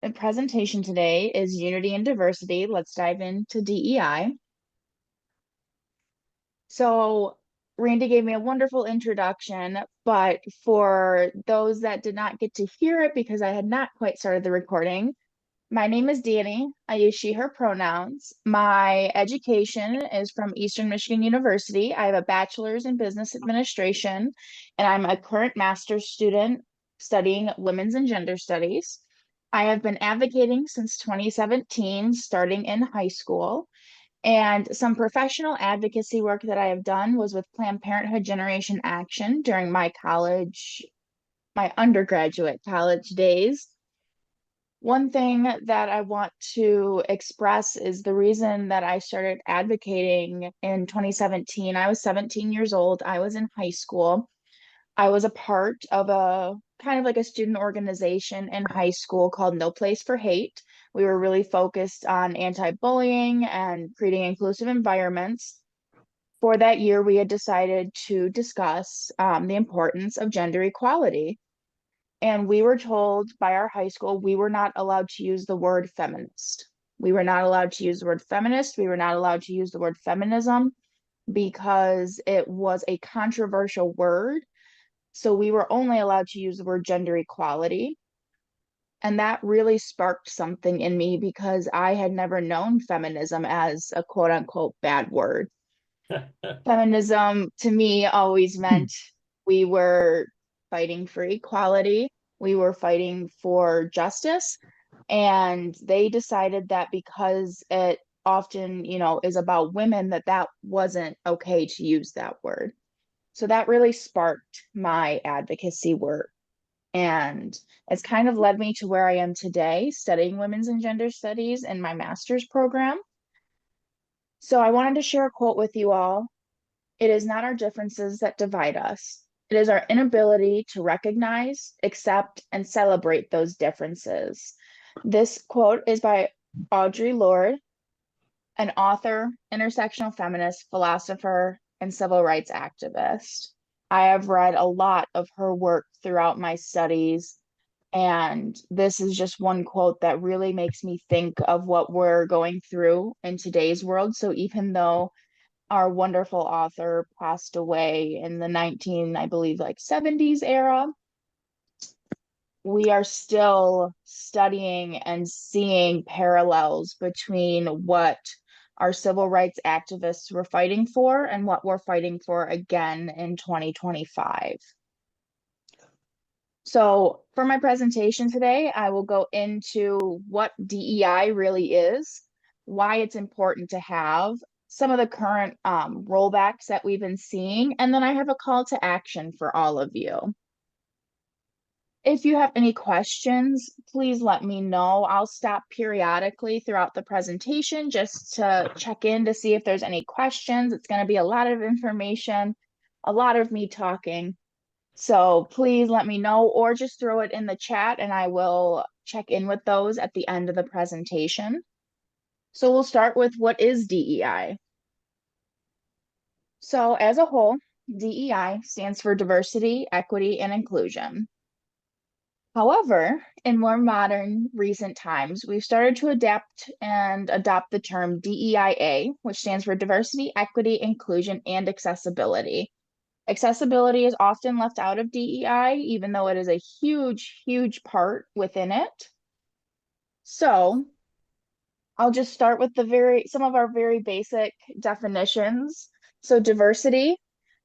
The presentation today is Unity and Diversity. Let's dive into DEI. So, Randy gave me a wonderful introduction, but for those that did not get to hear it because I had not quite started the recording, my name is Dani. I use she, her pronouns. My education is from Eastern Michigan University. I have a bachelor's in business administration, and I'm a current master's student studying women's and gender studies. I have been advocating since 2017, starting in high school. And some professional advocacy work that I have done was with Planned Parenthood Generation Action during my undergraduate college days. One thing that I want to express is the reason that I started advocating in 2017. I was 17 years old. I was in high school. I was a part of a kind of like a student organization in high school called No Place for Hate. We were really focused on anti-bullying and creating inclusive environments. For that year, we had decided to discuss the importance of gender equality. And we were told by our high school we were not allowed to use the word feminist. We were not allowed to use the word feminist. We were not allowed to use the word feminism because it was a controversial word. So we were only allowed to use the word gender equality. And that really sparked something in me because I had never known feminism as a quote unquote bad word. Feminism to me always meant we were fighting for equality, we were fighting for justice, and they decided that because it often, is about women, that that wasn't okay to use that word. So that really sparked my advocacy work. And it's kind of led me to where I am today, studying women's and gender studies in my master's program. So I wanted to share a quote with you all. It is not our differences that divide us. It is our inability to recognize, accept, and celebrate those differences. This quote is by Audre Lorde, an author, intersectional feminist, philosopher, and civil rights activist. I have read a lot of her work throughout my studies, and this is just one quote that really makes me think of what we're going through in today's world. So even though our wonderful author passed away in the 19, I believe, like 70s era, we are still studying and seeing parallels between what our civil rights activists were fighting for and what we're fighting for again in 2025. So, for my presentation today, I will go into what DEI really is, why it's important to have, some of the current rollbacks that we've been seeing, and then I have a call to action for all of you. If you have any questions, please let me know. I'll stop periodically throughout the presentation just to check in to see if there's any questions. It's going to be a lot of information, a lot of me talking. So please let me know or just throw it in the chat and I will check in with those at the end of the presentation. So we'll start with what is DEI? So as a whole, DEI stands for diversity, equity, and inclusion. However, in more modern recent times, we've started to adapt and adopt the term DEIA, which stands for diversity, equity, inclusion, and accessibility. Accessibility is often left out of DEI, even though it is a huge, huge part within it. So I'll just start with some of our very basic definitions. So diversity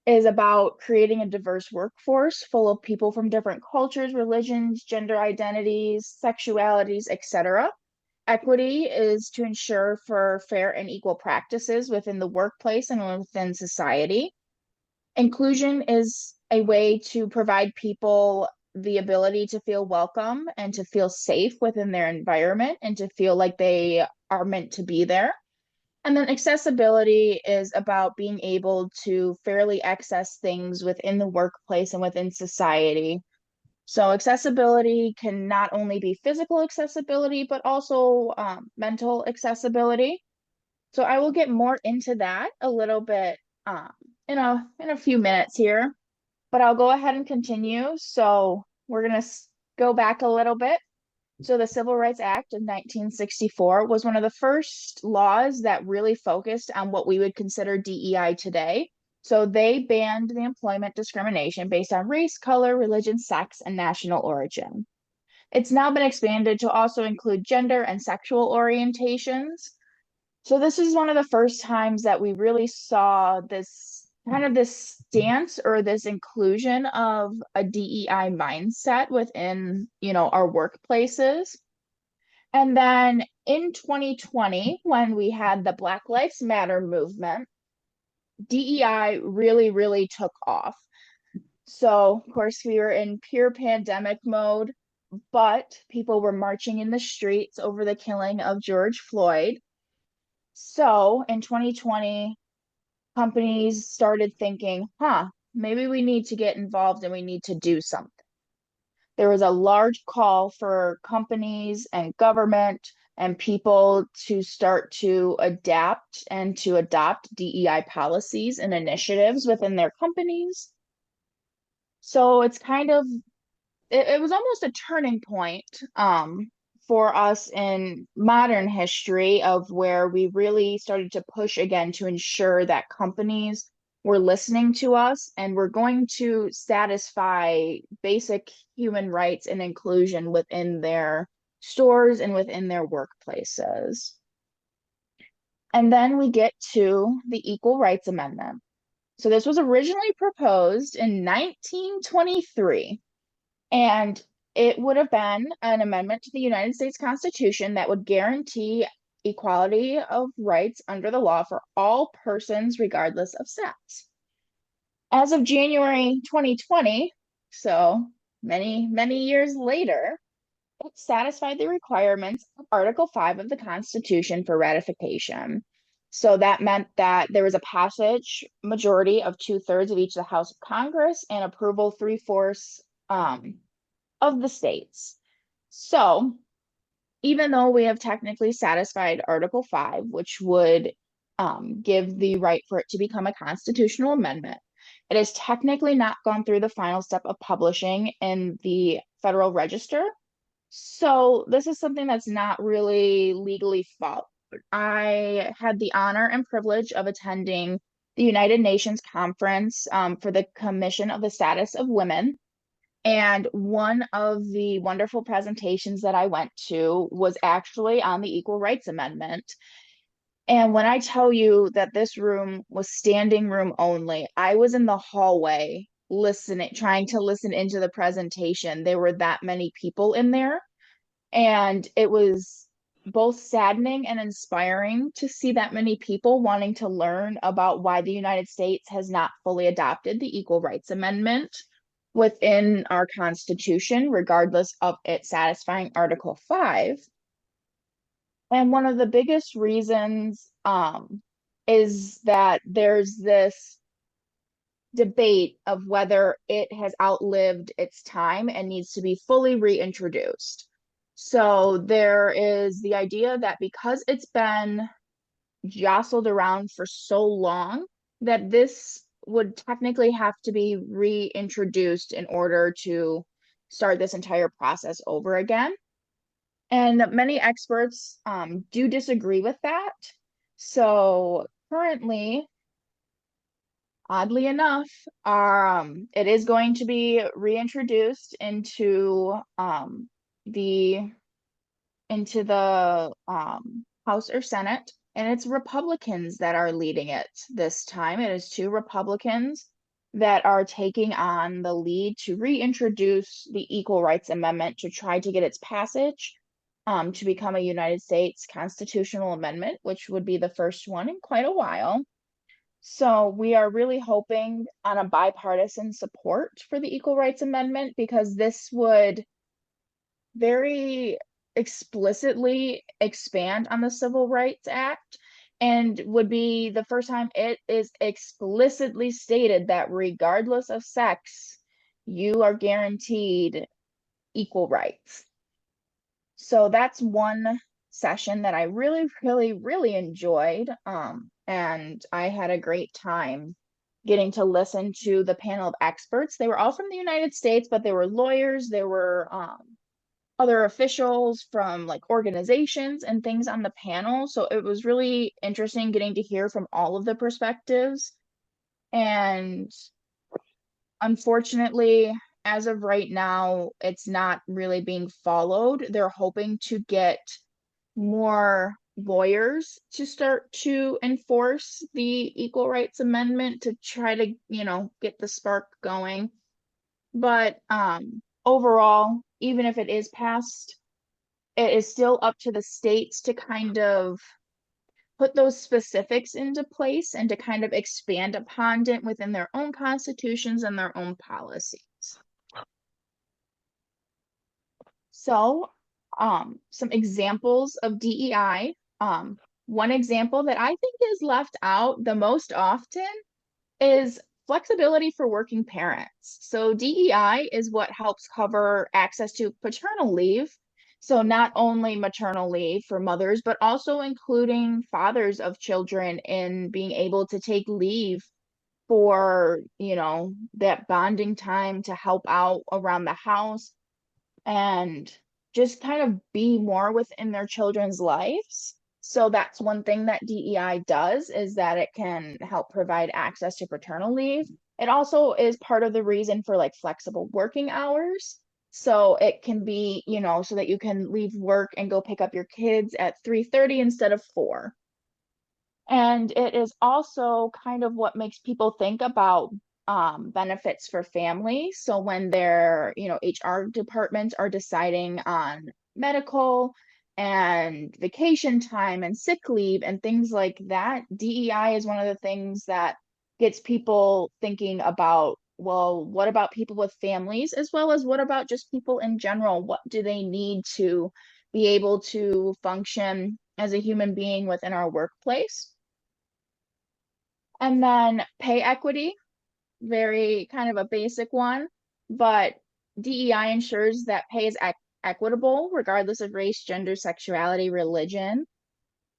is about creating a diverse workforce full of people from different cultures, religions, gender identities, sexualities, etc. Equity is to ensure for fair and equal practices within the workplace and within society. Inclusion is a way to provide people the ability to feel welcome and to feel safe within their environment and to feel like they are meant to be there. And then accessibility is about being able to fairly access things within the workplace and within society. So accessibility can not only be physical accessibility, but also mental accessibility. So I will get more into that a little bit um, in a few minutes here, but I'll go ahead and continue. So we're gonna go back a little bit. So the Civil Rights Act of 1964 was one of the first laws that really focused on what we would consider DEI today. So they banned the employment discrimination based on race, color, religion, sex, and national origin. It's now been expanded to also include gender and sexual orientations. So this is one of the first times that we really saw this kind of this stance or this inclusion of a DEI mindset within, our workplaces. And then in 2020, when we had the Black Lives Matter movement, DEI really, really took off. So, of course, we were in pure pandemic mode, but people were marching in the streets over the killing of George Floyd. So, in 2020, companies started thinking, maybe we need to get involved and we need to do something. There was a large call for companies and government and people to start to adapt and to adopt DEI policies and initiatives within their companies. So it's it was almost a turning point for us in modern history of where we really started to push again to ensure that companies were listening to us and were going to satisfy basic human rights and inclusion within their stores and within their workplaces. And then we get to the Equal Rights Amendment. So this was originally proposed in 1923. And it would have been an amendment to the United States Constitution that would guarantee equality of rights under the law for all persons, regardless of sex. As of January 2020, so many, many years later, it satisfied the requirements of Article 5 of the Constitution for ratification. So that meant that there was a passage majority of 2/3 of each of the House of Congress and approval 3/4 of the states. So even though we have technically satisfied Article 5, which would give the right for it to become a constitutional amendment, it has technically not gone through the final step of publishing in the Federal Register. So this is something that's not really legally followed. I had the honor and privilege of attending the United Nations Conference for the Commission of the Status of Women. And one of the wonderful presentations that I went to was actually on the Equal Rights Amendment. And when I tell you that this room was standing room only, I was in the hallway listening, trying to listen into the presentation. There were that many people in there. And it was both saddening and inspiring to see that many people wanting to learn about why the United States has not fully adopted the Equal Rights Amendment within our Constitution, regardless of it satisfying Article 5. And one of the biggest reasons is that there's this debate of whether it has outlived its time and needs to be fully reintroduced. So there is the idea that because it's been jostled around for so long, that this would technically have to be reintroduced in order to start this entire process over again. And many experts do disagree with that. So currently, oddly enough, it is going to be reintroduced the into the House or Senate, and it's Republicans that are leading it this time. It is two Republicans that are taking on the lead to reintroduce the Equal Rights Amendment to try to get its passage to become a United States constitutional amendment, which would be the first one in quite a while. So we are really hoping on a bipartisan support for the Equal Rights Amendment because this would very explicitly expand on the Civil Rights Act and would be the first time it is explicitly stated that regardless of sex, you are guaranteed equal rights. So that's one session that I really, really, really enjoyed. And I had a great time getting to listen to the panel of experts. They were all from the United States, but they were lawyers, there were other officials from like organizations and things on the panel. So it was really interesting getting to hear from all of the perspectives. And unfortunately, as of right now, it's not really being followed. They're hoping to get more lawyers to start to enforce the Equal Rights Amendment to try to, get the spark going. But overall, even if it is passed, it is still up to the states to kind of put those specifics into place and to kind of expand upon it within their own constitutions and their own policies. So, some examples of DEI. One example that I think is left out the most often is flexibility for working parents. So DEI is what helps cover access to paternal leave. So not only maternal leave for mothers, but also including fathers of children in being able to take leave for, that bonding time to help out around the house and just kind of be more within their children's lives. So that's one thing that DEI does is that it can help provide access to paternal leave. It also is part of the reason for like flexible working hours. So it can be, so that you can leave work and go pick up your kids at 3:30 instead of 4. And it is also kind of what makes people think about benefits for families. So when their, HR departments are deciding on medical and vacation time and sick leave and things like that, DEI is one of the things that gets people thinking about, well, what about people with families as well as what about just people in general? What do they need to be able to function as a human being within our workplace? And then pay equity, very kind of a basic one, but DEI ensures that pay is equitable regardless of race, gender, sexuality, religion.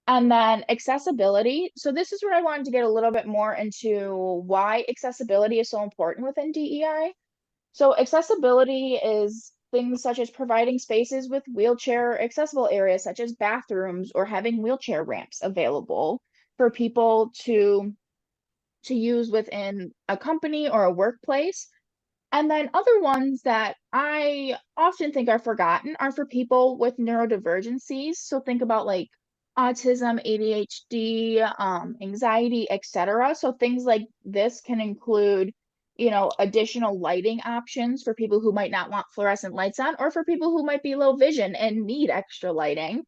And then accessibility. So this is where I wanted to get a little bit more into why accessibility is so important within DEI. So accessibility is things such as providing spaces with wheelchair accessible areas such as bathrooms or having wheelchair ramps available for people to use within a company or a workplace. And then other ones that I often think are forgotten are for people with neurodivergencies. So think about like autism, ADHD, anxiety, etc. So things like this can include, additional lighting options for people who might not want fluorescent lights on, or for people who might be low vision and need extra lighting,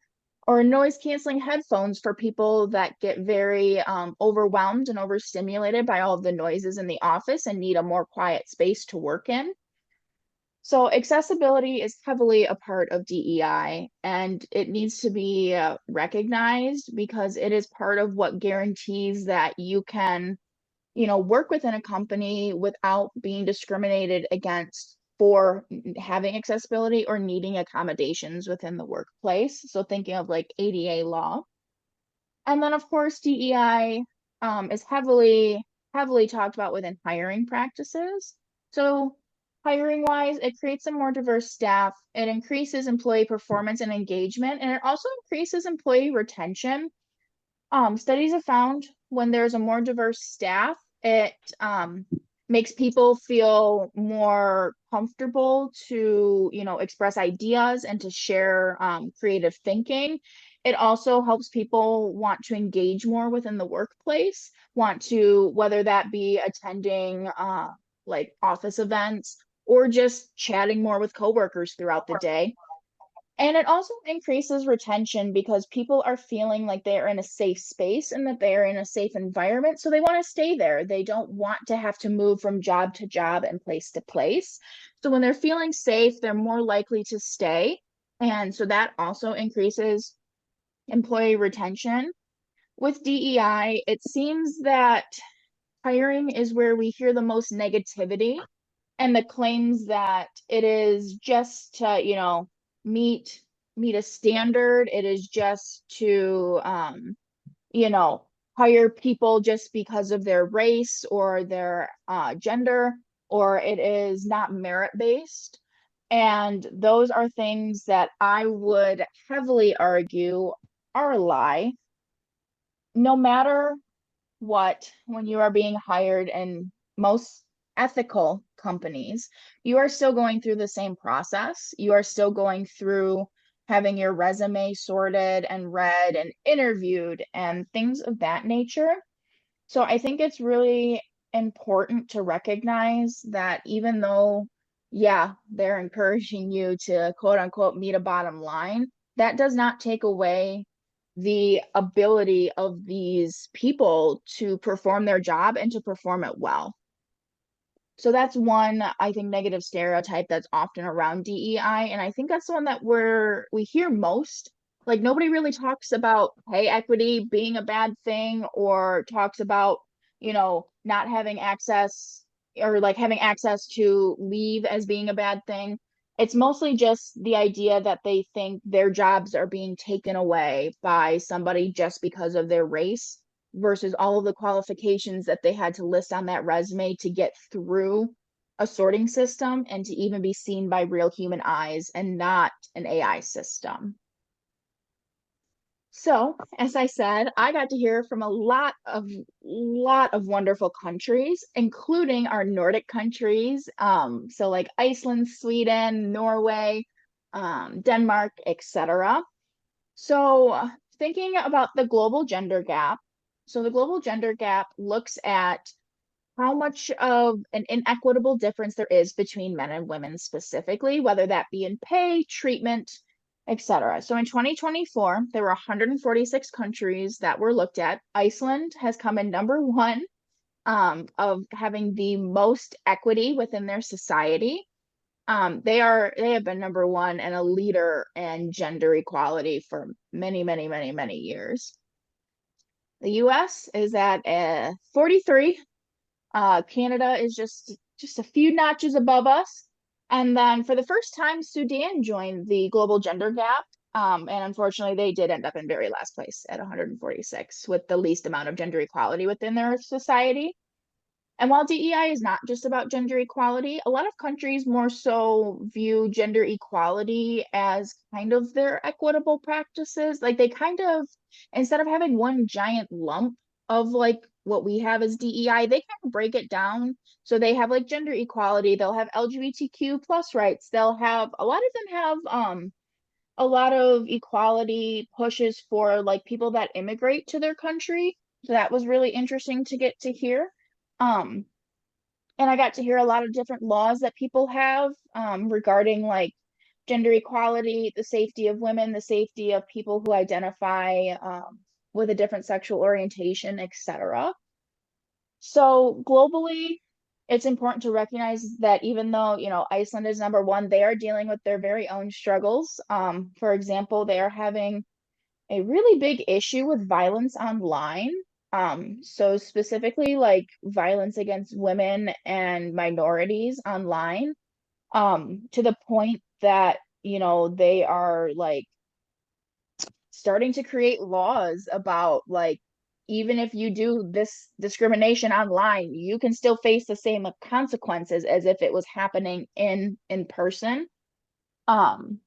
or noise canceling headphones for people that get very overwhelmed and overstimulated by all of the noises in the office and need a more quiet space to work in. So accessibility is heavily a part of DEI and it needs to be recognized because it is part of what guarantees that you can, work within a company without being discriminated against for having accessibility or needing accommodations within the workplace. So thinking of like ADA law. And then of course DEI is heavily talked about within hiring practices. So hiring wise, it creates a more diverse staff, it increases employee performance and engagement, and it also increases employee retention. Studies have found when there's a more diverse staff, it makes people feel more comfortable to, express ideas and to share creative thinking. It also helps people want to engage more within the workplace, want to, whether that be attending like office events or just chatting more with coworkers throughout the day. And it also increases retention because people are feeling like they are in a safe space and that they are in a safe environment. So they want to stay there. They don't want to have to move from job to job and place to place. So when they're feeling safe, they're more likely to stay. And so that also increases employee retention. With DEI, it seems that hiring is where we hear the most negativity and the claims that it is just to, meet meet a standard. It is just to you know, hire people just because of their race or their gender, or it is not merit based. And those are things that I would heavily argue are a lie. No matter what, when you are being hired in most ethical companies, you are still going through the same process. You are still going through having your resume sorted and read and interviewed and things of that nature. So I think it's really important to recognize that even though, yeah, they're encouraging you to quote unquote meet a bottom line, that does not take away the ability of these people to perform their job and to perform it well. So that's one, I think, negative stereotype that's often around DEI. And I think that's the one that we hear most. Like nobody really talks about pay equity being a bad thing or talks about, not having access or like having access to leave as being a bad thing. It's mostly just the idea that they think their jobs are being taken away by somebody just because of their race versus all of the qualifications that they had to list on that resume to get through a sorting system and to even be seen by real human eyes and not an AI system. So, as I said, I got to hear from a lot of wonderful countries, including our Nordic countries. So like Iceland, Sweden, Norway, Denmark, etc. So, thinking about the global gender gap, so the global gender gap looks at how much of an inequitable difference there is between men and women specifically, whether that be in pay, treatment, etc. So in 2024, there were 146 countries that were looked at. Iceland has come in number one of having the most equity within their society. They have been number one and a leader in gender equality for many, many, many, many years. The US is at 43. Canada is just a few notches above us. And then for the first time, Sudan joined the global gender gap. And unfortunately, they did end up in very last place at 146 with the least amount of gender equality within their society. And while DEI is not just about gender equality, a lot of countries more so view gender equality as kind of their equitable practices. Like they kind of, instead of having one giant lump of like what we have as DEI, they kind of break it down. So they have like gender equality, they'll have LGBTQ plus rights, they'll have a lot of them have a lot of equality pushes for like people that immigrate to their country. So that was really interesting to get to hear. Um, and I got to hear a lot of different laws that people have regarding like gender equality, the safety of women, the safety of people who identify with a different sexual orientation, etc. So globally, it's important to recognize that even though, Iceland is number one, they are dealing with their very own struggles. For example, they are having a really big issue with violence online. So specifically like violence against women and minorities online, to the point that, they are like starting to create laws about like even if you do this discrimination online, you can still face the same consequences as if it was happening in person. Um,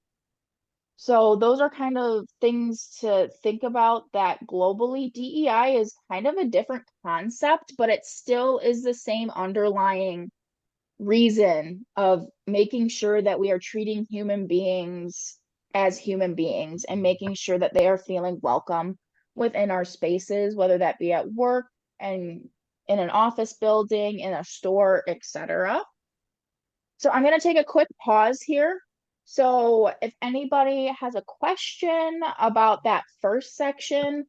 so those are kind of things to think about that globally. DEI is kind of a different concept, but it still is the same underlying reason of making sure that we are treating human beings as human beings and making sure that they are feeling welcome within our spaces, whether that be at work and in an office building, in a store, etc. So I'm going to take a quick pause here. So if anybody has a question about that first section,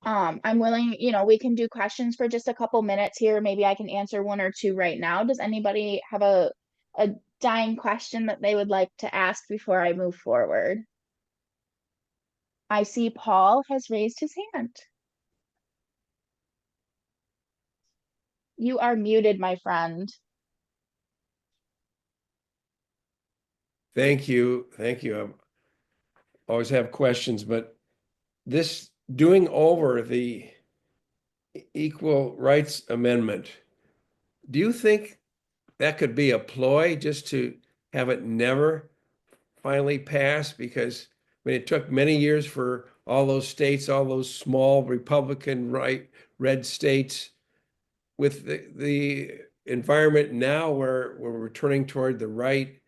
I'm willing, we can do questions for just a couple minutes here. Maybe I can answer one or two right now. Does anybody have a dying question that they would like to ask before I move forward? I see Paul has raised his hand. You are muted, my friend. Thank you. Thank you. I always have questions, but this doing over the Equal Rights Amendment, do you think that could be a ploy just to have it never finally pass? Because I mean, it took many years for all those states, all those small Republican red states, with the environment now where we're returning toward the right.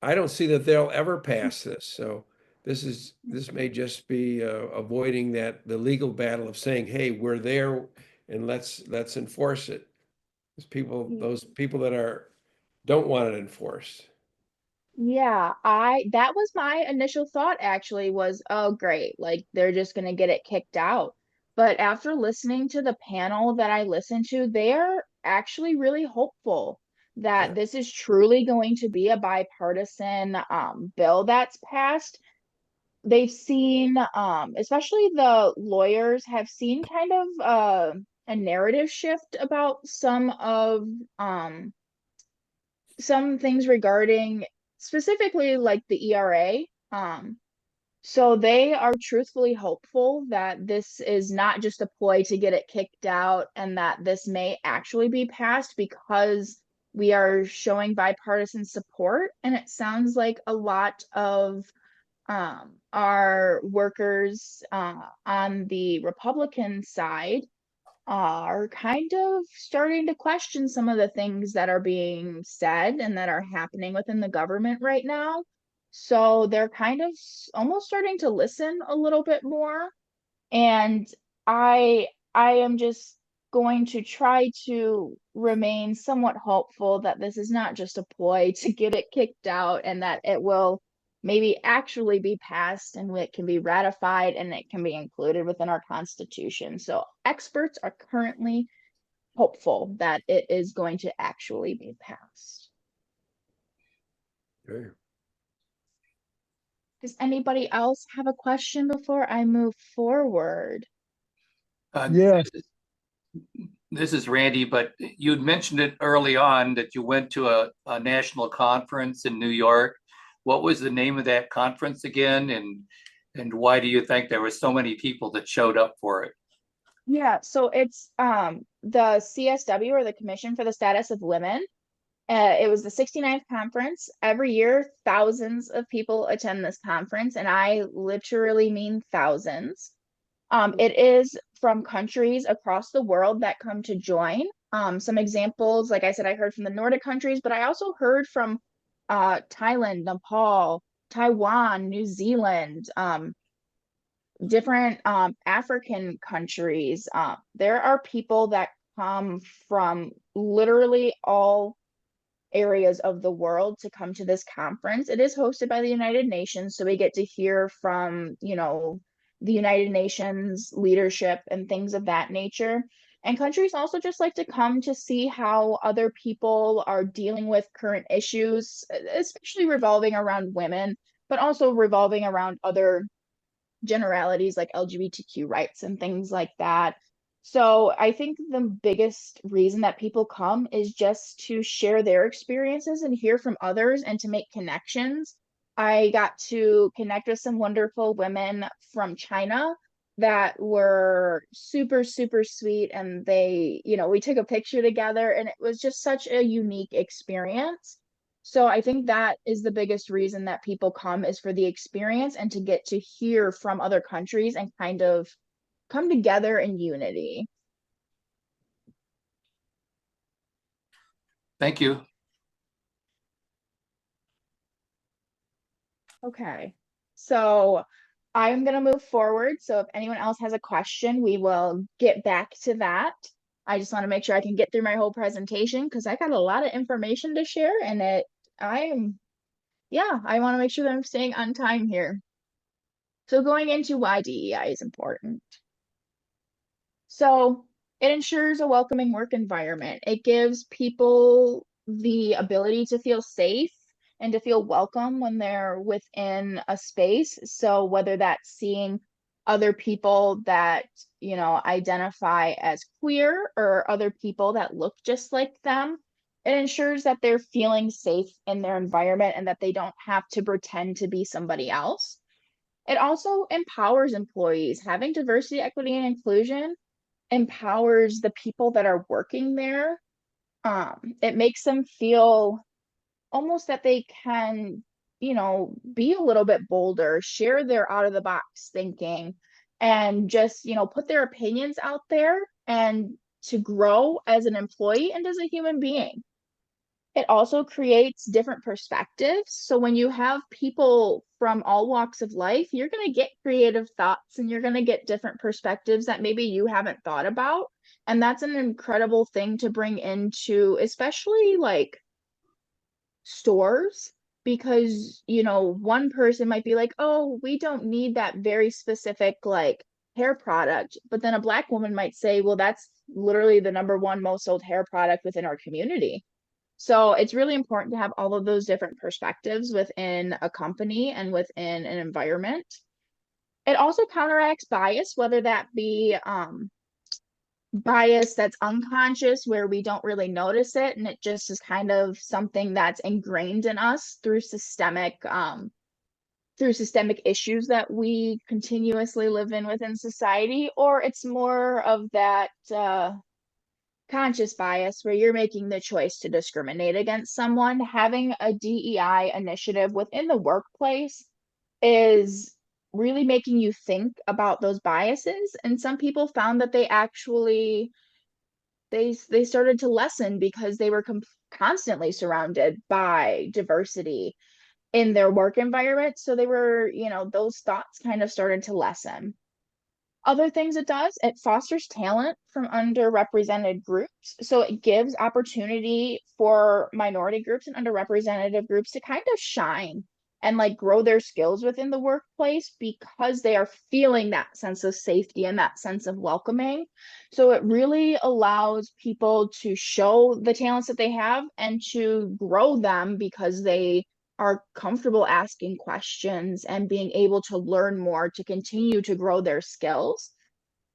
I don't see that they'll ever pass this. So this may just be avoiding the legal battle of saying, "Hey, we're there, and let's enforce it." Those people that are don't want it enforced. Yeah, that was my initial thought actually was, oh great, like they're just gonna get it kicked out. But after listening to the panel that I listened to, they're actually really hopeful Yeah. that this is truly going to be a bipartisan bill that's passed. They've seen, especially the lawyers have seen kind of a narrative shift about some things regarding specifically like the ERA. So they are truthfully hopeful that this is not just a ploy to get it kicked out and that this may actually be passed because we are showing bipartisan support. And it sounds like a lot of our workers on the Republican side are kind of starting to question some of the things that are being said and that are happening within the government right now. So they're kind of almost starting to listen a little bit more. And I am just going to try to remain somewhat hopeful that this is not just a ploy to get it kicked out and that it will maybe actually be passed and it can be ratified and it can be included within our Constitution. So experts are currently hopeful that it is going to actually be passed. Okay. Does anybody else have a question before I move forward? Uh, Yeah, this is, this is Randy, but you'd mentioned it early on that you went to a national conference in New York. What was the name of that conference again? And why do you think there were so many people that showed up for it? Yeah, so it's the CSW or the Commission for the Status of Women. It was the 69th conference. Every year, thousands of people attend this conference, and I literally mean thousands. It is from countries across the world that come to join. Some examples, like I said, I heard from the Nordic countries, but I also heard from Thailand, Nepal, Taiwan, New Zealand, different African countries. There are people that come from literally all areas of the world to come to this conference. It is hosted by the United Nations, so we get to hear from, the United Nations leadership and things of that nature. And countries also just like to come to see how other people are dealing with current issues, especially revolving around women, but also revolving around other generalities like LGBTQ rights and things like that. So I think the biggest reason that people come is just to share their experiences and hear from others and to make connections. I got to connect with some wonderful women from China that were super, super sweet. And we took a picture together and it was just such a unique experience. So I think that is the biggest reason that people come is for the experience and to get to hear from other countries and kind of come together in unity. Thank you. Okay. So I'm going to move forward. So if anyone else has a question, we will get back to that. I just want to make sure I can get through my whole presentation because I got a lot of information to share and I want to make sure that I'm staying on time here. So going into why DEI is important. So it ensures a welcoming work environment. It gives people the ability to feel safe and to feel welcome when they're within a space. So whether that's seeing other people that, identify as queer or other people that look just like them, it ensures that they're feeling safe in their environment and that they don't have to pretend to be somebody else. It also empowers employees. Having diversity, equity, and inclusion empowers the people that are working there. It makes them feel almost that they can, be a little bit bolder, share their out of the box thinking, and just, put their opinions out there and to grow as an employee and as a human being. It also creates different perspectives. So when you have people from all walks of life, you're going to get creative thoughts and you're going to get different perspectives that maybe you haven't thought about. And that's an incredible thing to bring into, especially like stores, because, one person might be like, oh, we don't need that very specific like hair product. But then a Black woman might say, well, that's literally the number one most sold hair product within our community. So it's really important to have all of those different perspectives within a company and within an environment. It also counteracts bias, whether that be bias that's unconscious, where we don't really notice it, and it just is kind of something that's ingrained in us through systemic issues that we continuously live in within society, or it's more of that conscious bias where you're making the choice to discriminate against someone. Having a DEI initiative within the workplace is really making you think about those biases. And some people found that they actually they started to lessen because they were constantly surrounded by diversity in their work environment. So they were, those thoughts kind of started to lessen. Other things it does, it fosters talent from underrepresented groups. So it gives opportunity for minority groups and underrepresented groups to kind of shine and like grow their skills within the workplace because they are feeling that sense of safety and that sense of welcoming. So it really allows people to show the talents that they have and to grow them because they are comfortable asking questions and being able to learn more to continue to grow their skills.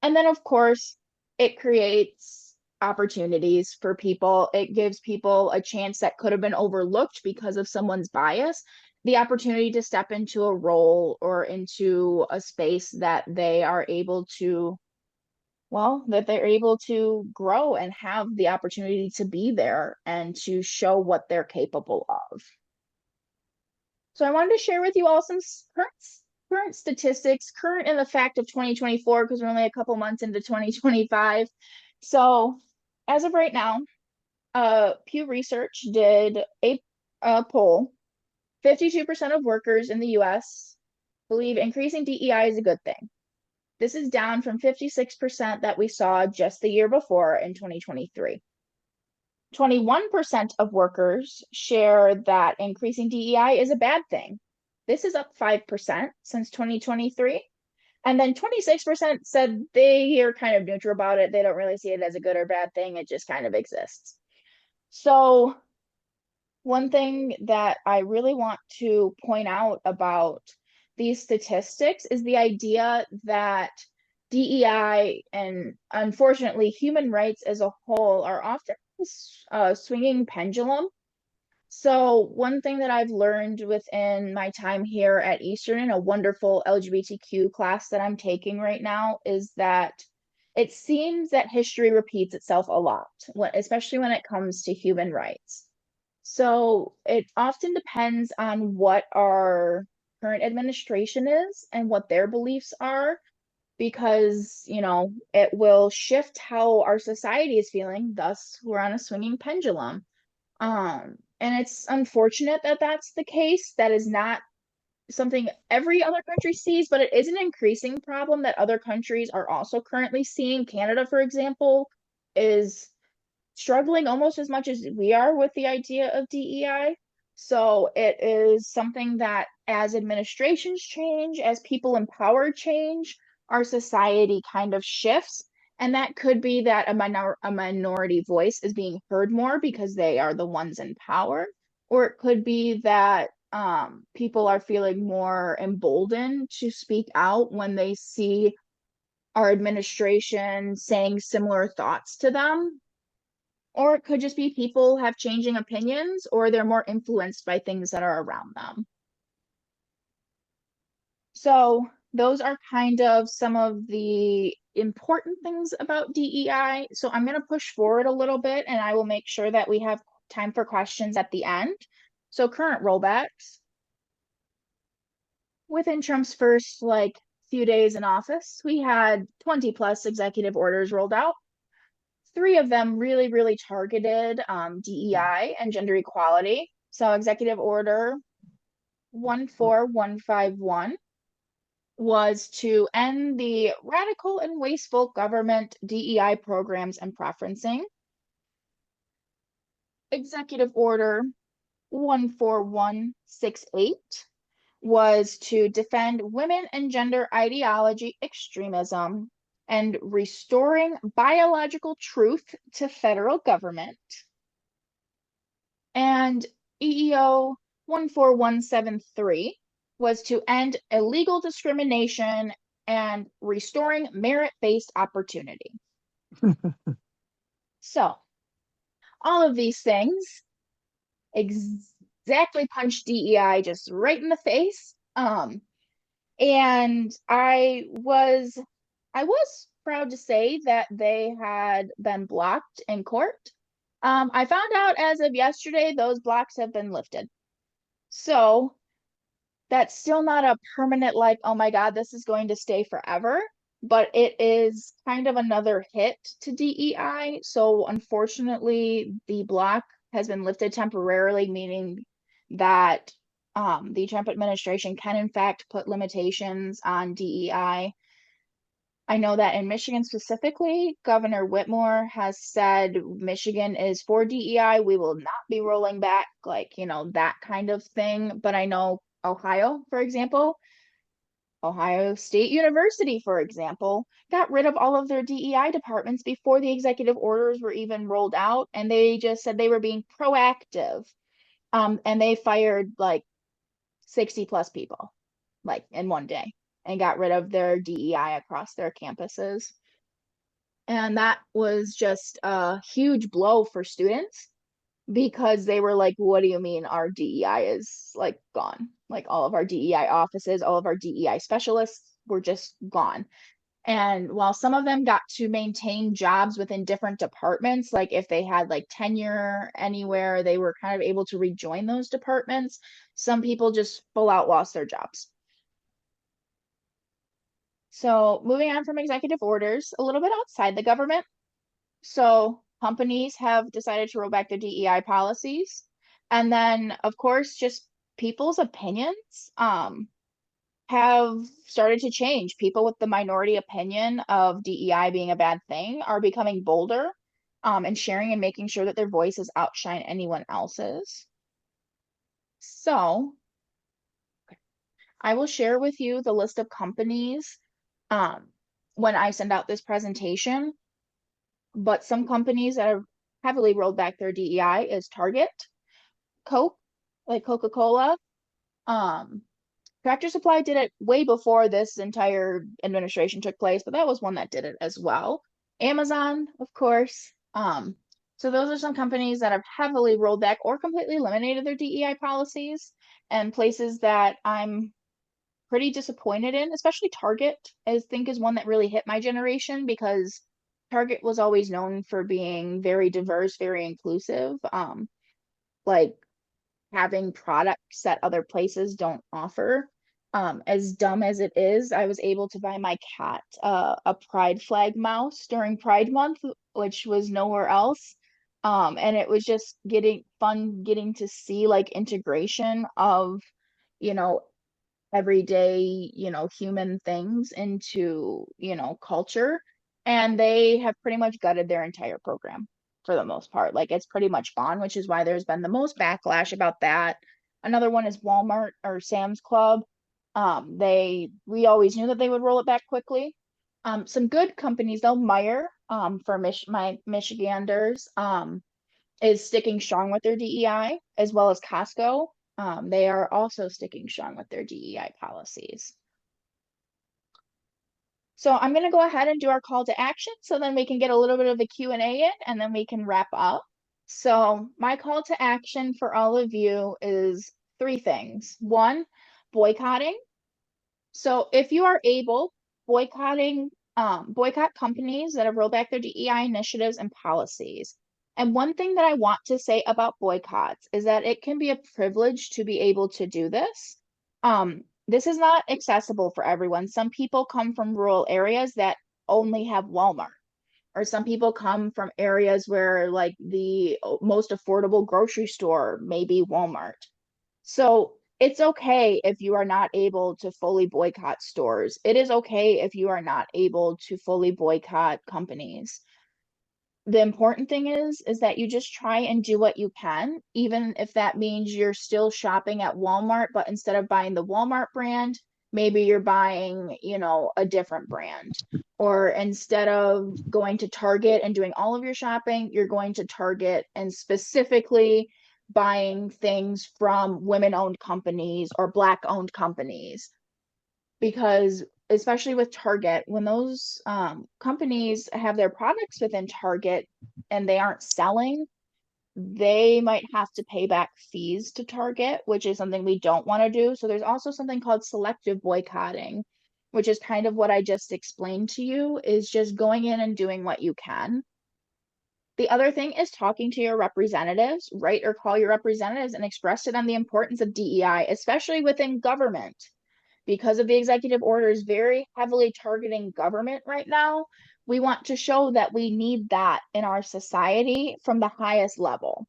And then, of course, it creates opportunities for people. It gives people a chance that could have been overlooked because of someone's bias, the opportunity to step into a role or into a space that they are able to, well, that they're able to grow and have the opportunity to be there and to show what they're capable of. So I wanted to share with you all some current statistics, current in the fact of 2024, because we're only a couple months into 2025. So as of right now, Pew Research did a poll. 52% of workers in the US believe increasing DEI is a good thing. This is down from 56% that we saw just the year before in 2023. 21% of workers share that increasing DEI is a bad thing. This is up 5% since 2023. And then 26% said they are kind of neutral about it. They don't really see it as a good or bad thing. It just kind of exists. So one thing that I really want to point out about these statistics is the idea that DEI and unfortunately human rights as a whole are often a swinging pendulum. So one thing that I've learned within my time here at Eastern in a wonderful LGBTQ class that I'm taking right now is that it seems that history repeats itself a lot, especially when it comes to human rights. So it often depends on what our current administration is and what their beliefs are, because, it will shift how our society is feeling. Thus, we're on a swinging pendulum. And it's unfortunate that that's the case. That is not something every other country sees, but it is an increasing problem that other countries are also currently seeing. Canada, for example, is struggling almost as much as we are with the idea of DEI. So it is something that as administrations change, as people in power change, our society kind of shifts. And that could be that a minority voice is being heard more because they are the ones in power. Or it could be that people are feeling more emboldened to speak out when they see our administration saying similar thoughts to them. Or it could just be people have changing opinions or they're more influenced by things that are around them. So those are kind of some of the important things about DEI. So I'm going to push forward a little bit and I will make sure that we have time for questions at the end. So current rollbacks. within Trump's first few days in office, we had 20 plus executive orders rolled out. 3 of them really, really targeted DEI and gender equality. So Executive Order 14151 was to end the radical and wasteful government DEI programs and preferencing. Executive Order 14168 was to defend women and gender ideology extremism and restoring biological truth to federal government. And EEO 14173 was to end illegal discrimination and restoring merit-based opportunity. So, all of these things exactly punched DEI just right in the face. And I was proud to say that they had been blocked in court. I found out as of yesterday, those blocks have been lifted. So that's still not a permanent, oh my God, this is going to stay forever, but it is kind of another hit to DEI. So unfortunately, the block has been lifted temporarily, meaning that the Trump administration can in fact put limitations on DEI. I know that in Michigan specifically, Governor Whitmore has said Michigan is for DEI. We will not be rolling back, that kind of thing. But I know Ohio, for example, Ohio State University, for example, got rid of all of their DEI departments before the executive orders were even rolled out. And they just said they were being proactive. And they fired 60 plus people, in one day, and got rid of their DEI across their campuses. And that was just a huge blow for students because they were like, what do you mean our DEI is gone? All of our DEI offices, all of our DEI specialists were just gone. And while some of them got to maintain jobs within different departments, if they had tenure anywhere, they were kind of able to rejoin those departments. Some people just full out lost their jobs. So moving on from executive orders, a little bit outside the government. So companies have decided to roll back their DEI policies. And then, of course, just people's opinions have started to change. People with the minority opinion of DEI being a bad thing are becoming bolder and sharing and making sure that their voices outshine anyone else's. So I will share with you the list of companies when I send out this presentation. But some companies that have heavily rolled back their DEI is Target, Coke, like Coca-Cola. Tractor Supply did it way before this entire administration took place, but that was one that did it as well. Amazon, of course. So those are some companies that have heavily rolled back or completely eliminated their DEI policies, and places that I'm pretty disappointed in, especially Target, I think is one that really hit my generation because Target was always known for being very diverse, very inclusive, having products that other places don't offer. As dumb as it is, I was able to buy my cat a Pride flag mouse during Pride Month, which was nowhere else. And it was just getting to see integration of, everyday, human things into, culture. And they have pretty much gutted their entire program for the most part. It's pretty much gone, which is why there's been the most backlash about that. Another one is Walmart or Sam's Club. We always knew that they would roll it back quickly. Some good companies though, Meijer, for my Michiganders, is sticking strong with their DEI, as well as Costco. They are also sticking strong with their DEI policies. So I'm going to go ahead and do our call to action so then we can get a little bit of a Q&A in and then we can wrap up. So my call to action for all of you is 3 things. 1, boycotting. So if you are able, boycott companies that have rolled back their DEI initiatives and policies. And one thing that I want to say about boycotts is that it can be a privilege to be able to do this. this is not accessible for everyone. Some people come from rural areas that only have Walmart, or some people come from areas where like the most affordable grocery store may be Walmart. So it's okay if you are not able to fully boycott stores. It is okay if you are not able to fully boycott companies. The important thing is that you just try and do what you can, even if that means you're still shopping at Walmart, but instead of buying the Walmart brand, maybe you're buying, a different brand. Or instead of going to Target and doing all of your shopping, you're going to Target and specifically buying things from women-owned companies or Black-owned companies, because especially with Target, when those companies have their products within Target and they aren't selling, they might have to pay back fees to Target, which is something we don't want to do. So there's also something called selective boycotting, which is kind of what I just explained to you, is just going in and doing what you can. The other thing is talking to your representatives, write or call your representatives and express to them the importance of DEI, especially within government, because of the executive orders very heavily targeting government right now. We want to show that we need that in our society from the highest level.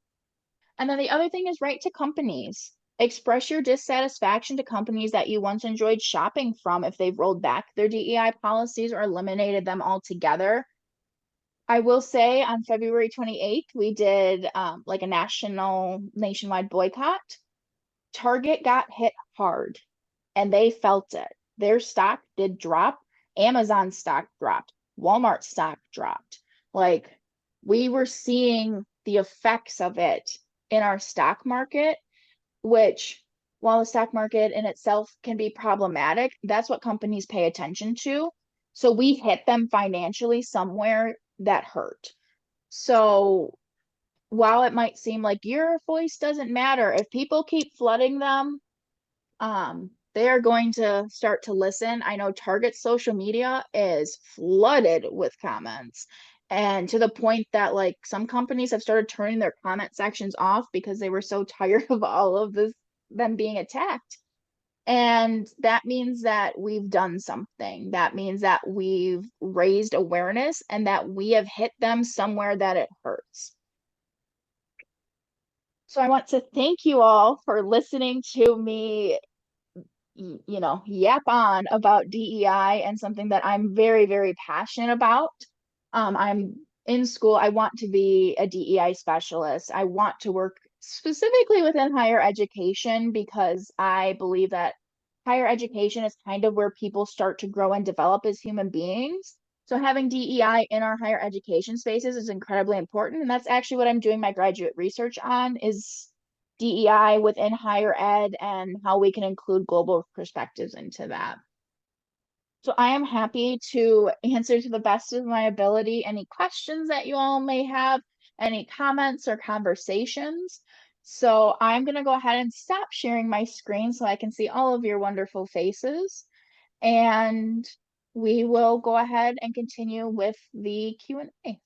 And then the other thing is write to companies. Express your dissatisfaction to companies that you once enjoyed shopping from if they've rolled back their DEI policies or eliminated them altogether. I will say on February 28th, we did like a nationwide boycott. Target got hit hard and they felt it. Their stock did drop. Amazon stock dropped. Walmart stock dropped. Like, we were seeing the effects of it in our stock market, which, while the stock market in itself can be problematic, that's what companies pay attention to. So we hit them financially somewhere that hurt. So while it might seem like your voice doesn't matter, if people keep flooding them, they are going to start to listen. I know Target's social media is flooded with comments, and to the point that like some companies have started turning their comment sections off because they were so tired of all of this, them being attacked. And that means that we've done something. That means that we've raised awareness and that we have hit them somewhere that it hurts. So I want to thank you all for listening to me, yap on about DEI and something that I'm very, very passionate about. I'm in school. I want to be a DEI specialist. I want to work specifically within higher education because I believe that higher education is kind of where people start to grow and develop as human beings. So having DEI in our higher education spaces is incredibly important. And that's actually what I'm doing my graduate research on, is DEI within higher ed and how we can include global perspectives into that. So I am happy to answer to the best of my ability any questions that you all may have, any comments or conversations. So I'm going to go ahead and stop sharing my screen so I can see all of your wonderful faces. And we will go ahead and continue with the Q&A.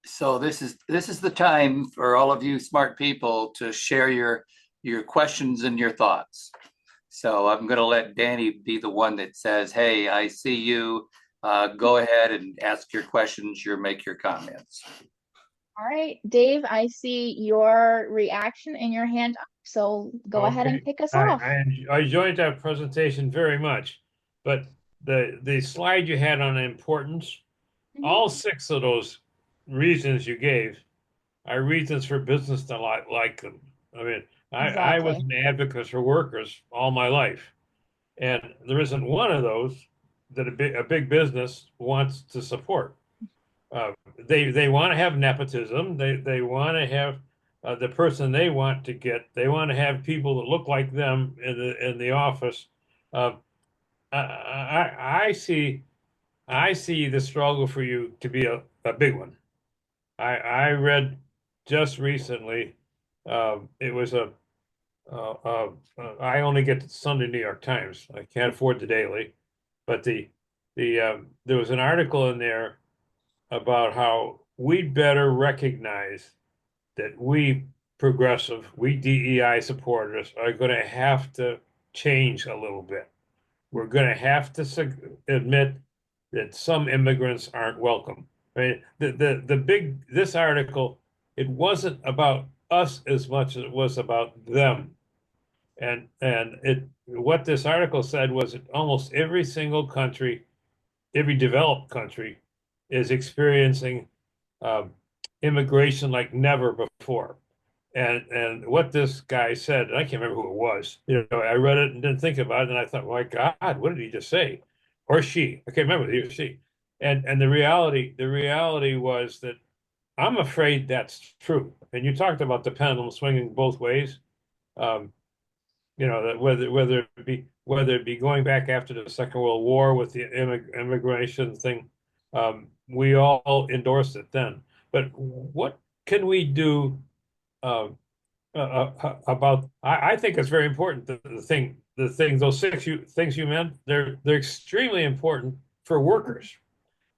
So this is the time for all of you smart people to share your questions and your thoughts. So I'm going to let Dani be the one that says, "Hey, I see you. Go ahead and ask your questions. Make your comments." All right, Dave, I see your reaction and your hand up, so go ahead and Okay, kick us I, off. I enjoyed that presentation very much, but the slide you had on importance, Mhm. all six of those reasons you gave are reasons for business to like them. I mean, I was Exactly. an advocate for workers all my life, and there isn't one of those that a big business wants to support. Uh, they want to have nepotism. They want to have the person they want to get. They want to have people that look like them in the office. Uh, I see the struggle for you to be a big one. I read just recently. It was I only get the Sunday New York Times. I can't afford the daily, but there was an article in there about how we'd better recognize that we progressive, we DEI supporters are going to have to change a little bit. We're going to have to admit that some immigrants aren't welcome. I mean, this article, it wasn't about us as much as it was about them. And what this article said was that almost every single country, every developed country, is experiencing um, immigration like never before. And what this guy said, and I can't remember who it was. I read it and didn't think about it, and I thought, my God, what did he just say? Or she? I can't remember, he or she. And the reality was that I'm afraid that's true. And you talked about the pendulum swinging both ways. Um, that whether it be going back after the Second World War with the immigration thing, we all endorsed it then. But what can we do about? I think it's very important. Those things you meant, they're extremely important for workers,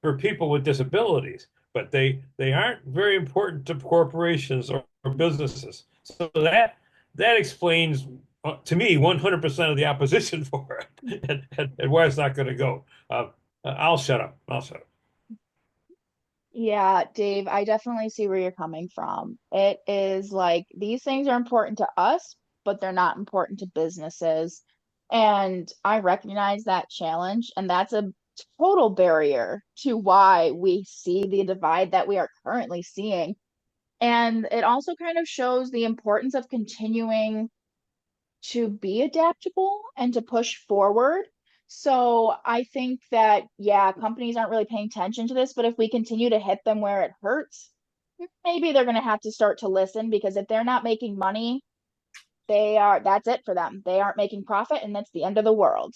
for people with disabilities, but they aren't very important to corporations or businesses. So that explains to me 100% of the opposition for it and why it's not going to go. I'll shut up. I'll shut up. Yeah, Dave, I definitely see where you're coming from. It is like these things are important to us, but they're not important to businesses. And I recognize that challenge, and that's a total barrier to why we see the divide that we are currently seeing. And it also kind of shows the importance of continuing to be adaptable and to push forward. So I think that, yeah, companies aren't really paying attention to this, but if we continue to hit them where it hurts, maybe they're going to have to start to listen because if they're not making money, that's it for them. They aren't making profit and that's the end of the world.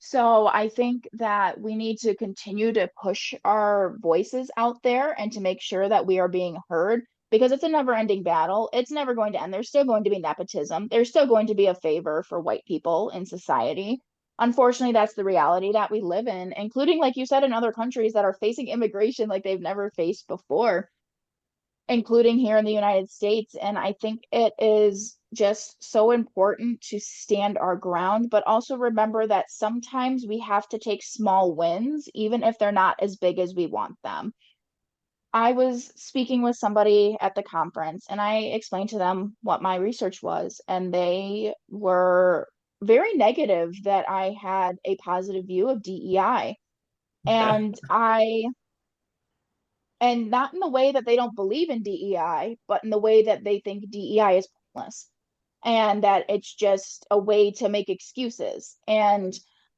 So I think that we need to continue to push our voices out there and to make sure that we are being heard because it's a never-ending battle. It's never going to end. There's still going to be nepotism. There's still going to be a favor for white people in society. Unfortunately, that's the reality that we live in, including, like you said, in other countries that are facing immigration like they've never faced before, including here in the United States. And I think it is just so important to stand our ground, but also remember that sometimes we have to take small wins, even if they're not as big as we want them. I was speaking with somebody at the conference and I explained to them what my research was, and they were very negative that I had a positive view of DEI. And not in the way that they don't believe in DEI, but in the way that they think DEI is pointless and that it's just a way to make excuses. And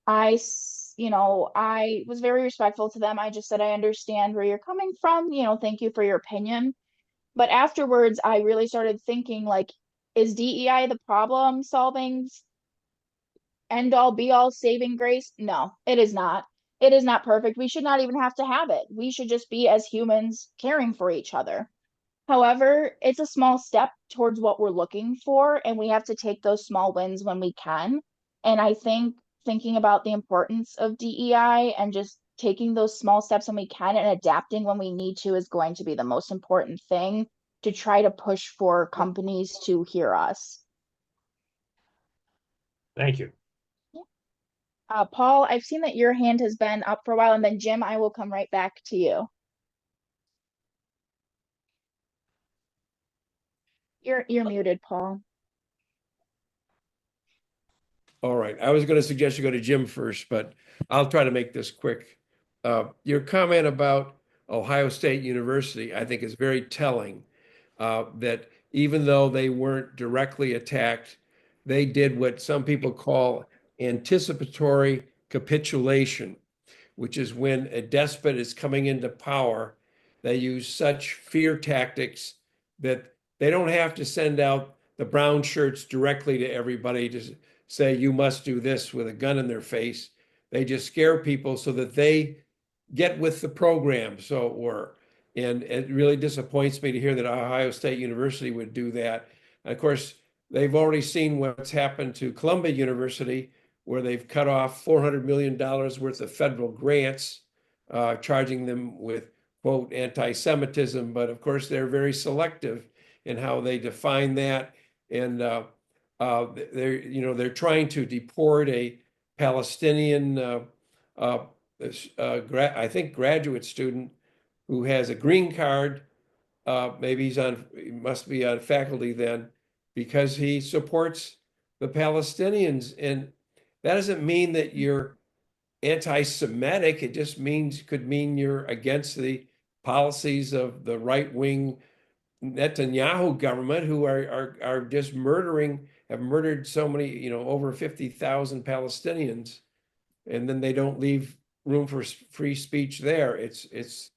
I was very respectful to them. I just said, I understand where you're coming from. Thank you for your opinion. But afterwards, I really started thinking, like, is DEI the problem solving end all be all saving grace? No, it is not. It is not perfect. We should not even have to have it. We should just be as humans caring for each other. However, it's a small step towards what we're looking for, and we have to take those small wins when we can. And I think thinking about the importance of DEI and just taking those small steps when we can and adapting when we need to is going to be the most important thing to try to push for companies to hear us. Thank you. Paul, I've seen that your hand has been up for a while, and then Jim, I will come right back to you. You're muted, Paul. All right. I was going to suggest you go to Jim first, but I'll try to make this quick. Your comment about Ohio State University, I think, is very telling. That even though they weren't directly attacked, they did what some people call anticipatory capitulation, which is when a despot is coming into power, they use such fear tactics that they don't have to send out the brown shirts directly to everybody to say, you must do this with a gun in their face. They just scare people so that they get with the program. So it were. And it really disappoints me to hear that Ohio State University would do that. And of course, they've already seen what's happened to Columbia University, where they've cut off $400 million worth of federal grants, charging them with quote, anti-Semitism, but of course they're very selective in how they define that. And they're trying to deport a Palestinian, I think, graduate student who has a green card. Maybe he must be on faculty then, because he supports the Palestinians. And that doesn't mean that you're anti-Semitic. It just could mean you're against the policies of the right-wing Netanyahu government, who are just have murdered so many, over 50,000 Palestinians, and then they don't leave room for free speech there. It's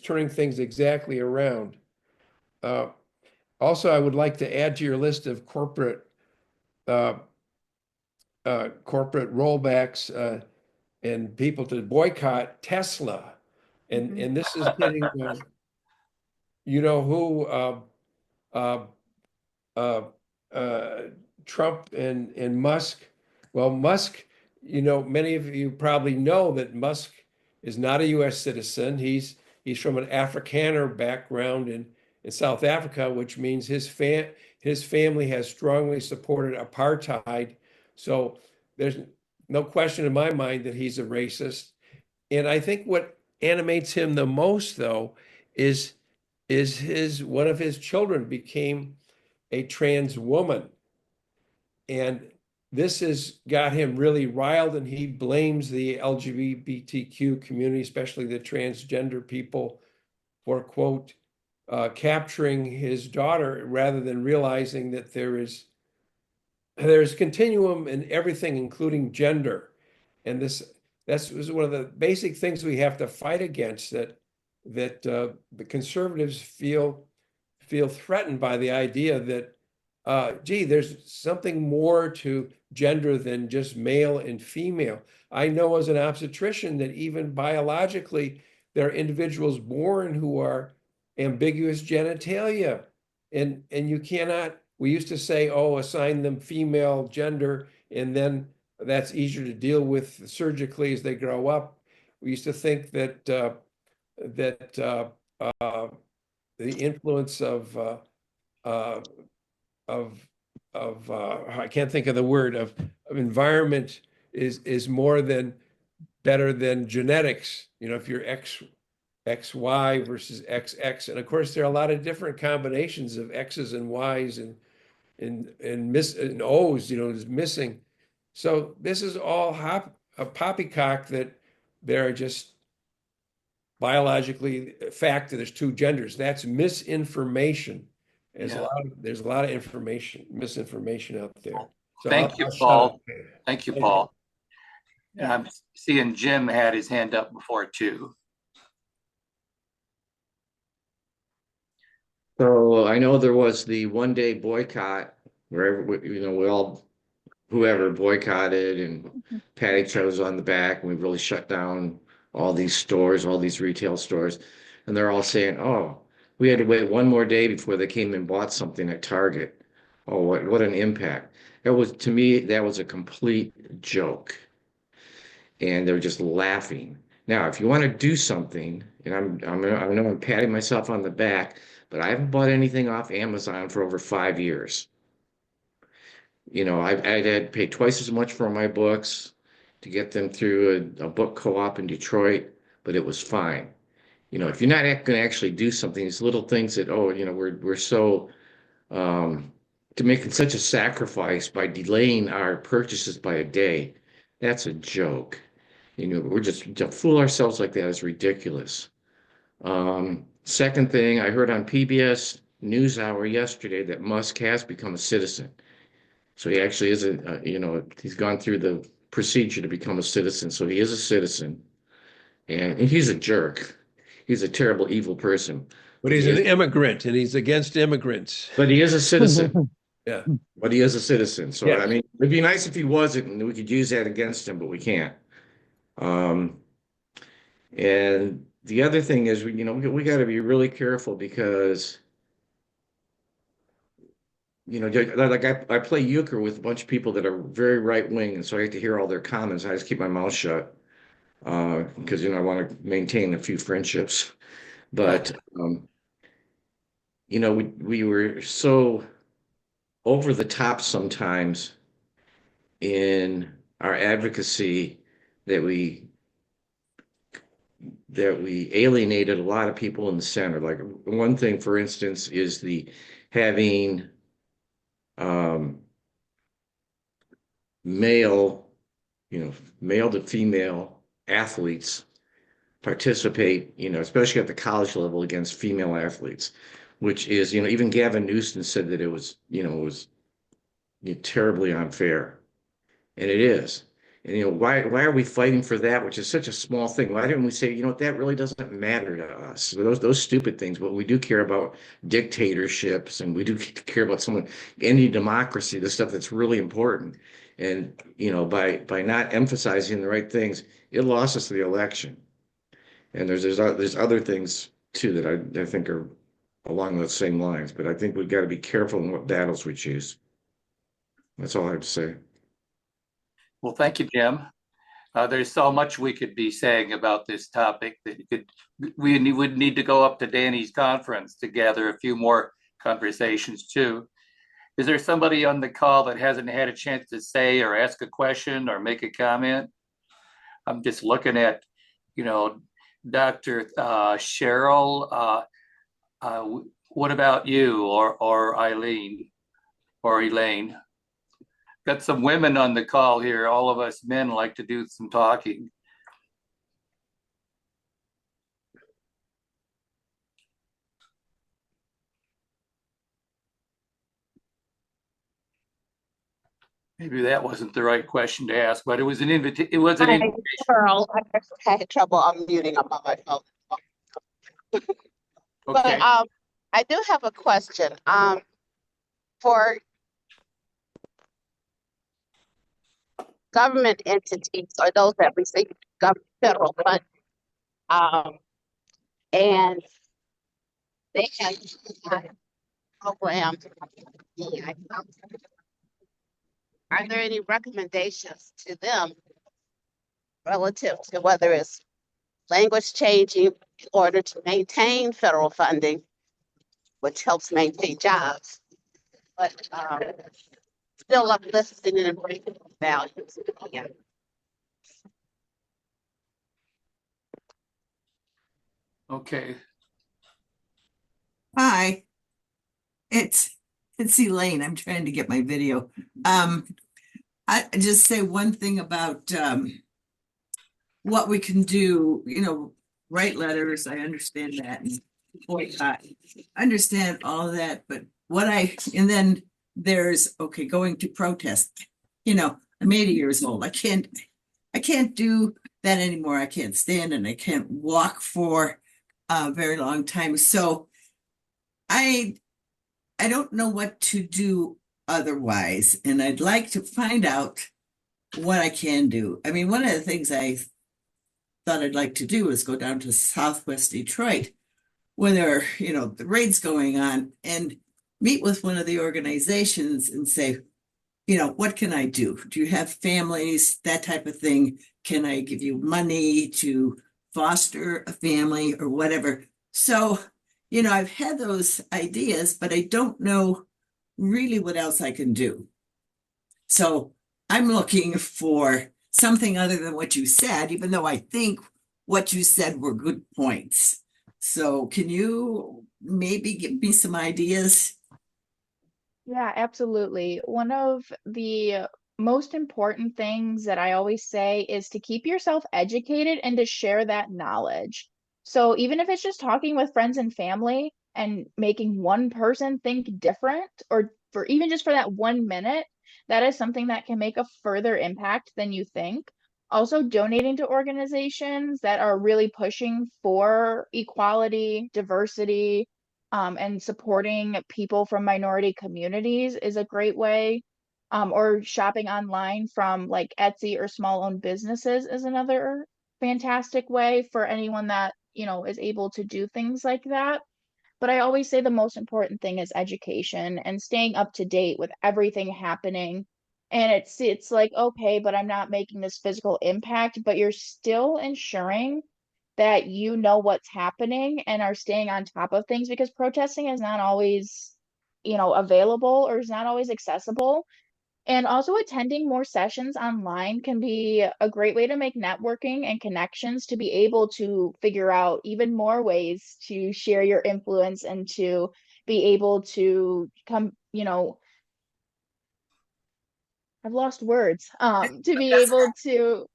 turning things exactly around. Also, I would like to add to your list of corporate rollbacks and people to boycott Tesla, and this is hitting you know who uh, uh, uh, Trump and Musk. Well, Musk, many of you probably know that Musk is not a U.S. citizen. He's from an Afrikaner background in South Africa, which means his family has strongly supported apartheid. So there's no question in my mind that he's a racist. And I think what animates him the most, though, is his one of his children became a trans woman. And this has got him really riled, and he blames the LGBTQ community, especially the transgender people, for, quote, capturing his daughter, rather than realizing that there's continuum in everything, including gender. And that's one of the basic things we have to fight against, that the conservatives feel threatened by the idea that gee, there's something more to gender than just male and female. I know as an obstetrician that even biologically, there are individuals born who are ambiguous genitalia. And you cannot, we used to say, oh, assign them female gender, and then that's easier to deal with surgically as they grow up. We used to think that the influence of I can't think of the word of environment is more than better than genetics. If you're XY versus XX, and of course there are a lot of different combinations of X's and Y's and O's, is missing. So this is all a poppycock, that there are just biologically fact that there's two genders. That's misinformation. There's Yeah. a lot of misinformation out there. So Thank you, I'll shut Paul. up. Thank you, Thank Paul. And I'm seeing Jim had his hand up before too. So I know there was the 1 day boycott where we all, whoever boycotted, and pat each other's on the back, and we really shut down all these stores, all these retail stores, and they're all saying, "Oh, we had to wait 1 more day before they came and bought something at Target." Oh, what an impact! That was, to me, that was a complete joke, and they're just laughing. Now, if you want to do something, and I know I'm patting myself on the back, but I haven't bought anything off Amazon for over 5 years. I'd had paid twice as much for my books to get them through a book co-op in Detroit, but it was fine. If you're not going to actually do something, these little things that, we're so to making such a sacrifice by delaying our purchases by a day, that's a joke. We're just to fool ourselves like that is ridiculous. Second thing, I heard on PBS NewsHour yesterday that Musk has become a citizen. So he actually is he's gone through the procedure to become a citizen. So he is a citizen, and he's a jerk. He's a terrible, evil person. But he's an immigrant, and he's against immigrants. But he is a citizen. Yeah. But he is a citizen. So, Yes. I mean, it'd be nice if he wasn't, and we could use that against him, but we can't. And the other thing is, we got to be really careful because, like I play euchre with a bunch of people that are very right wing, and so I get to hear all their comments. I just keep my mouth shut because I want to maintain a few friendships. But you know, we were so over the top sometimes in our advocacy that we alienated a lot of people in the center. Like one thing, for instance, is the having um, male, male to female athletes participate, especially at the college level against female athletes, which is, even Gavin Newsom said that it was terribly unfair. And it is. And why are we fighting for that, which is such a small thing? Why didn't we say, that really doesn't matter to us? Those stupid things, but we do care about dictatorships and we do care about someone ending democracy, the stuff that's really important. And by not emphasizing the right things, it lost us the election. And there's other things too that I think are along those same lines. But I think we've got to be careful in what battles we choose. That's all I have to say. Well, thank you, Jim. There's so much we could be saying about this topic that we would need to go up to Danny's conference to gather a few more conversations too. Is there somebody on the call that hasn't had a chance to say or ask a question or make a comment? I'm just looking at, Dr. Cheryl. What about you or Eileen or Elaine? Got some women on the call here. All of us men like to do some talking. Maybe that wasn't the right question to ask, but it was an invitation. It was an invitation. Pearl, I had trouble unmuting up on my phone. Okay. But I do have a question. For government entities or those that receive federal funds, and they have programs. Are there any recommendations to them relative to whether it's language changing in order to maintain federal funding, which helps maintain jobs, but still uplifting and bringing values? Yeah. Okay. Hi, it's Elaine. I'm trying to get my video. I just say one thing about what we can do, write letters. I understand that, and boycott. I understand all of that, but and then there's going to protest. I'm 80 years old. I can't do that anymore. I can't stand and I can't walk for a very long time. So I don't know what to do otherwise, and I'd like to find out what I can do. I mean, one of the things I thought I'd like to do is go down to Southwest Detroit when there are, the raids going on and meet with one of the organizations and say, what can I do? Do you have families, that type of thing? Can I give you money to foster a family or whatever? So, I've had those ideas, but I don't know really what else I can do. So I'm looking for something other than what you said, even though I think what you said were good points. So can you maybe give me some ideas? Yeah, absolutely. One of the most important things that I always say is to keep yourself educated and to share that knowledge. So even if it's just talking with friends and family and making one person think different, or for even just for that 1 minute, that is something that can make a further impact than you think. Also, donating to organizations that are really pushing for equality, diversity, and supporting people from minority communities is a great way. Or shopping online from like Etsy or small owned businesses is another fantastic way for anyone that, is able to do things like that. But I always say the most important thing is education and staying up to date with everything happening. And it's like, okay, but I'm not making this physical impact, but you're still ensuring that you know what's happening and are staying on top of things, because protesting is not always, available, or is not always accessible. And also attending more sessions online can be a great way to make networking and connections, to be able to figure out even more ways to share your influence and to be able to come, I've lost words, to be That's able to,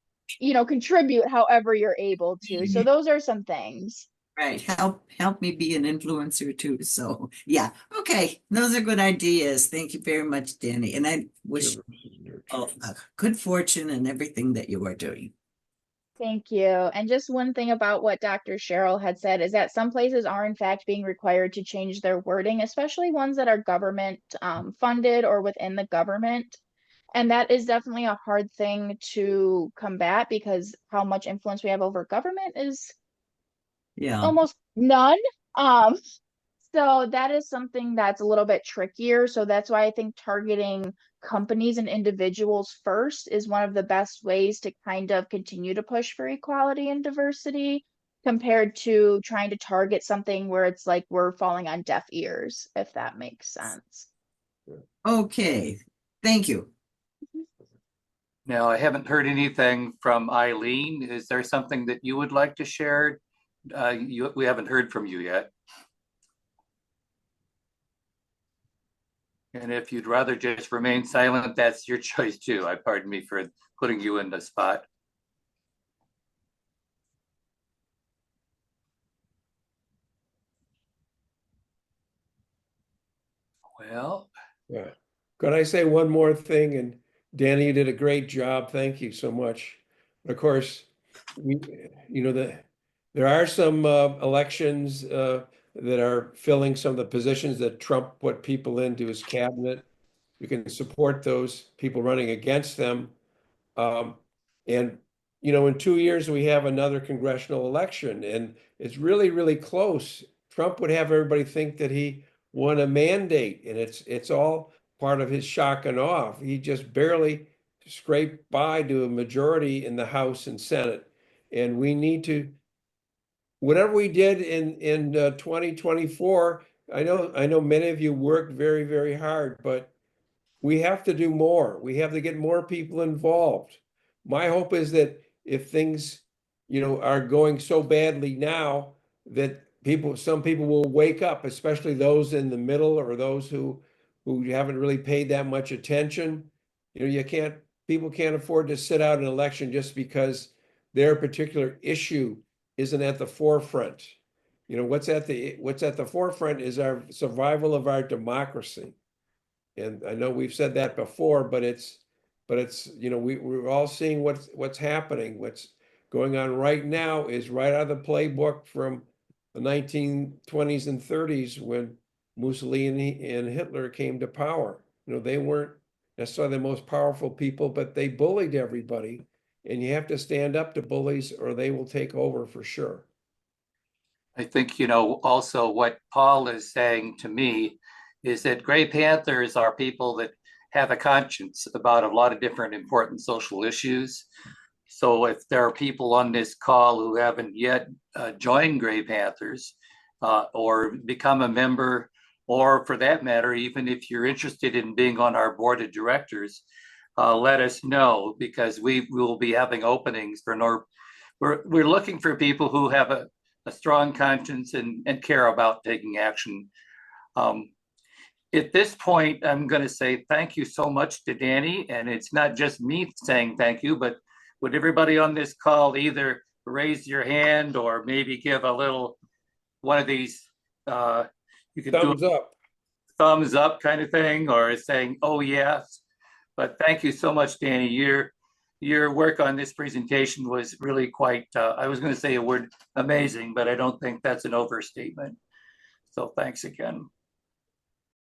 contribute however you're able to. So those are some things. right. Help me be an influencer too. So yeah. Okay. Those are good ideas. Thank you very much, Danny. And I wish good fortune in everything that you are doing. Thank you. And just one thing about what Dr. Cheryl had said is that some places are in fact being required to change their wording, especially ones that are government funded or within the government. And that is definitely a hard thing to combat, because how much influence we have over government is Yeah. almost none. Um, so that is something that's a little bit trickier. So that's why I think targeting companies and individuals first is one of the best ways to kind of continue to push for equality and diversity, compared to trying to target something where it's like we're falling on deaf ears, if that makes sense. Okay. Thank you. Now, I haven't heard anything from Eileen. Is there something that you would like to share? We haven't heard from you yet. And if you'd rather just remain silent, that's your choice too. I pardon me for putting you in the spot. Well, Yeah. Could I say one more thing? And Danny, you did a great job. Thank you so much. Of course, there are some elections that are filling some of the positions that Trump put people into his cabinet. You can support those people running against them. Um, and, in 2 years, we have another congressional election, and it's really, really close. Trump would have everybody think that he won a mandate, and it's all part of his shock and awe. He just barely scraped by to a majority in the House and Senate. And we need to, whatever we did in 2024, I know many of you worked very, very hard, but we have to do more. We have to get more people involved. My hope is that if things, are going so badly now, that some people will wake up, especially those in the middle or those who haven't really paid that much attention. People can't afford to sit out an election just because their particular issue isn't at the forefront. What's at the forefront is our survival of our democracy. And I know we've said that before, but we're all seeing what's happening. What's going on right now is right out of the playbook from the 1920s and 30s, when Mussolini and Hitler came to power. They weren't necessarily the most powerful people, but they bullied everybody. And you have to stand up to bullies or they will take over for sure. I think, also what Paul is saying to me is that Gray Panthers are people that have a conscience about a lot of different important social issues. So if there are people on this call who haven't yet joined Gray Panthers or become a member, or for that matter, even if you're interested in being on our board of directors, let us know, because we will be having openings for we're looking for people who have a strong conscience and care about taking action. At this point, I'm going to say thank you so much to Danny. And it's not just me saying thank you, but would everybody on this call either raise your hand or maybe give a little one of these, you could Thumbs do up. thumbs up kind of thing, or saying, oh, yes. But thank you so much, Danny. Your work on this presentation was really quite, I was going to say a word amazing, but I don't think that's an overstatement. So thanks again.